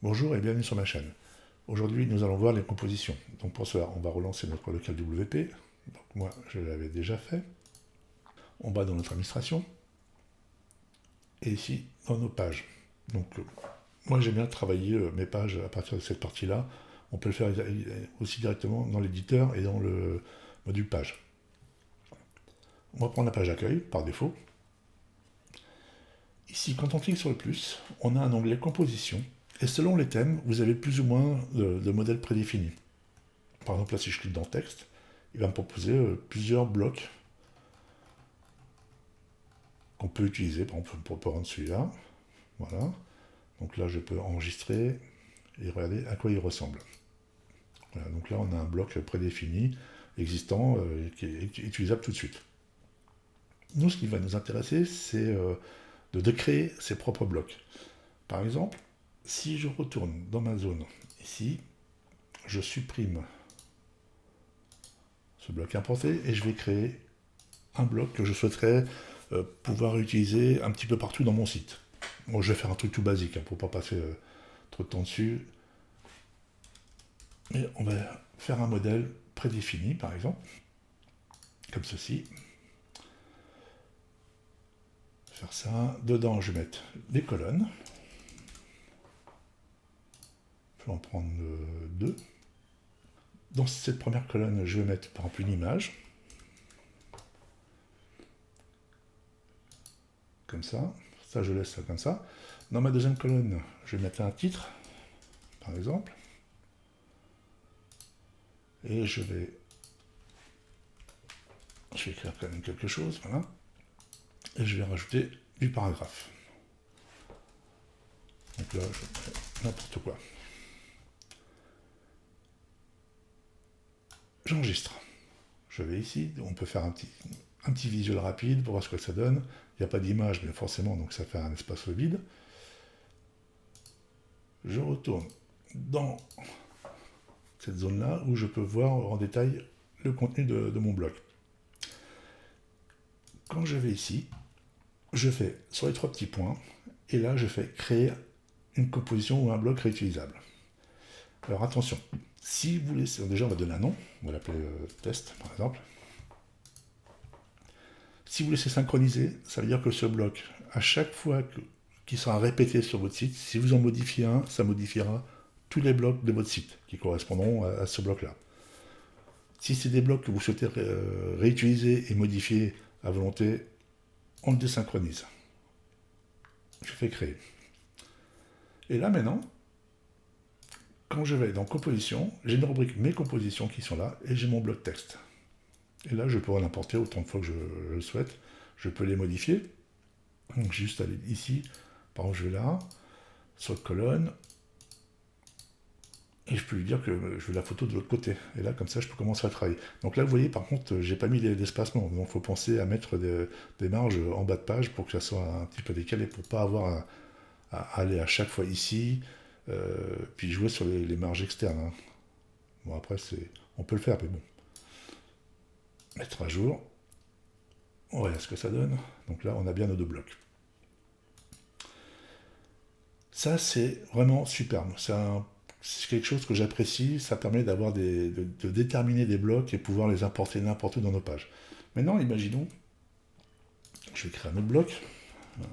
Bonjour et bienvenue sur ma chaîne. Aujourd'hui, nous allons voir les compositions. Donc pour cela, on va relancer notre local WP. Donc moi, je l'avais déjà fait. On va dans notre administration. Et ici, dans nos pages. Donc moi, j'aime bien travailler mes pages à partir de cette partie-là. On peut le faire aussi directement dans l'éditeur et dans le module page. On va prendre la page d'accueil, par défaut. Ici, quand on clique sur le plus, on a un onglet composition. Et selon les thèmes, vous avez plus ou moins de modèles prédéfinis. Par exemple, là, si je clique dans texte, il va me proposer plusieurs blocs qu'on peut utiliser, par exemple, pour prendre celui-là. Voilà. Donc là, je peux enregistrer et regarder à quoi il ressemble. Voilà. Donc là, on a un bloc prédéfini, existant, qui est utilisable tout de suite. Nous, ce qui va nous intéresser, c'est de créer ses propres blocs. Par exemple, si je retourne dans ma zone, ici, je supprime ce bloc importé et je vais créer un bloc que je souhaiterais pouvoir utiliser un petit peu partout dans mon site. Bon, je vais faire un truc tout basique pour ne pas passer trop de temps dessus. Mais on va faire un modèle prédéfini, par exemple, comme ceci. Faire ça. Dedans, je vais mettre des colonnes. Je vais en prendre deux. Dans cette première colonne, je vais mettre par exemple une image. Comme ça. Ça, je laisse ça comme ça. Dans ma deuxième colonne, je vais mettre un titre, par exemple. Et je vais écrire quand même quelque chose, voilà. Et je vais rajouter du paragraphe. Donc là, je mets n'importe quoi. J'enregistre. Je vais ici, on peut faire un petit visuel rapide pour voir ce que ça donne. Il n'y a pas d'image, mais forcément, donc ça fait un espace vide. Je retourne dans cette zone-là où je peux voir en détail le contenu de mon bloc. Quand je vais ici, je fais sur les trois petits points, et là, je fais créer une composition ou un bloc réutilisable. Alors attention, si vous laissez, déjà on va donner un nom, on va l'appeler test par exemple. Si vous laissez synchroniser, ça veut dire que ce bloc, à chaque fois qu'il sera répété sur votre site, si vous en modifiez un, ça modifiera tous les blocs de votre site qui correspondront à ce bloc-là. Si c'est des blocs que vous souhaitez réutiliser et modifier à volonté, on le désynchronise. Je fais créer. Et là maintenant, quand je vais dans composition, j'ai une rubrique mes compositions qui sont là et j'ai mon bloc texte. Et là, je pourrais l'importer autant de fois que je le souhaite. Je peux les modifier. Donc, juste aller ici. Par exemple, je vais là, sur colonne. Et je peux lui dire que je veux la photo de l'autre côté. Et là, comme ça, je peux commencer à travailler. Donc là, vous voyez, par contre, j'ai pas mis d'espacement. Donc, il faut penser à mettre des marges en bas de page pour que ça soit un petit peu décalé, pour pas avoir à aller à chaque fois ici, puis jouer sur les marges externes. Hein. Bon, après, on peut le faire, mais bon. Mettre à jour. Voilà ce que ça donne. Donc là, on a bien nos deux blocs. Ça, c'est vraiment superbe. C'est quelque chose que j'apprécie. Ça permet d'avoir de déterminer des blocs et pouvoir les importer n'importe où dans nos pages. Maintenant, imaginons, je vais créer un autre bloc. Voilà.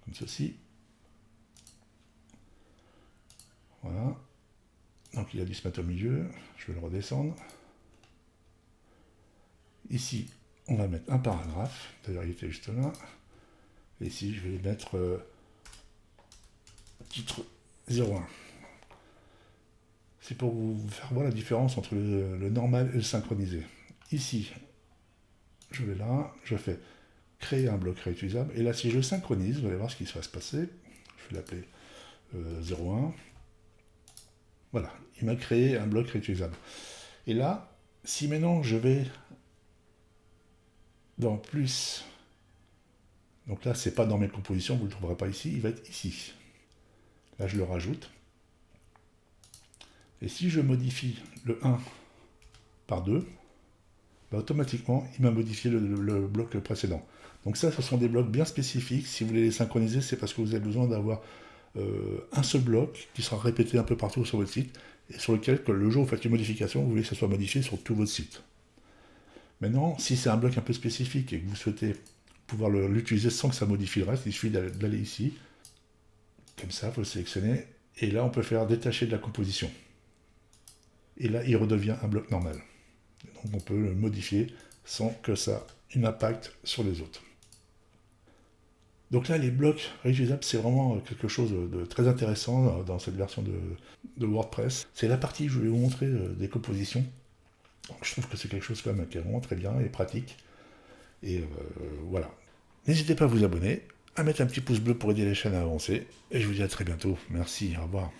Comme ceci. Voilà. Donc il a dû se mettre au milieu. Je vais le redescendre. Ici, on va mettre un paragraphe. D'ailleurs, il était juste là. Et ici, je vais mettre titre 01. C'est pour vous faire voir la différence entre le normal et le synchronisé. Ici, je vais là, je fais créer un bloc réutilisable. Et là, si je le synchronise, vous allez voir ce qui va se passer. Je vais l'appeler 01. Voilà, il m'a créé un bloc réutilisable. Et là, si maintenant je vais dans plus, donc là, c'est pas dans mes compositions, vous ne le trouverez pas ici, il va être ici. Là, je le rajoute. Et si je modifie le 1 par 2, bah, automatiquement, il m'a modifié le bloc précédent. Donc ça, ce sont des blocs bien spécifiques. Si vous voulez les synchroniser, c'est parce que vous avez besoin d'avoir un seul bloc qui sera répété un peu partout sur votre site et sur lequel, que le jour où vous faites une modification, vous voulez que ça soit modifié sur tout votre site. Maintenant, si c'est un bloc un peu spécifique et que vous souhaitez pouvoir l'utiliser sans que ça modifie le reste, il suffit d'aller ici, comme ça, vous le sélectionnez, et là on peut faire détacher de la composition. Et là, il redevient un bloc normal. Donc on peut le modifier sans que ça ait un impact sur les autres. Donc là, les blocs réutilisables, c'est vraiment quelque chose de très intéressant dans cette version de WordPress. C'est la partie que je vais vous montrer des compositions. Donc je trouve que c'est quelque chose quand même qui est vraiment très bien et pratique. Et voilà. N'hésitez pas à vous abonner, à mettre un petit pouce bleu pour aider les chaînes à avancer. Et je vous dis à très bientôt. Merci, au revoir.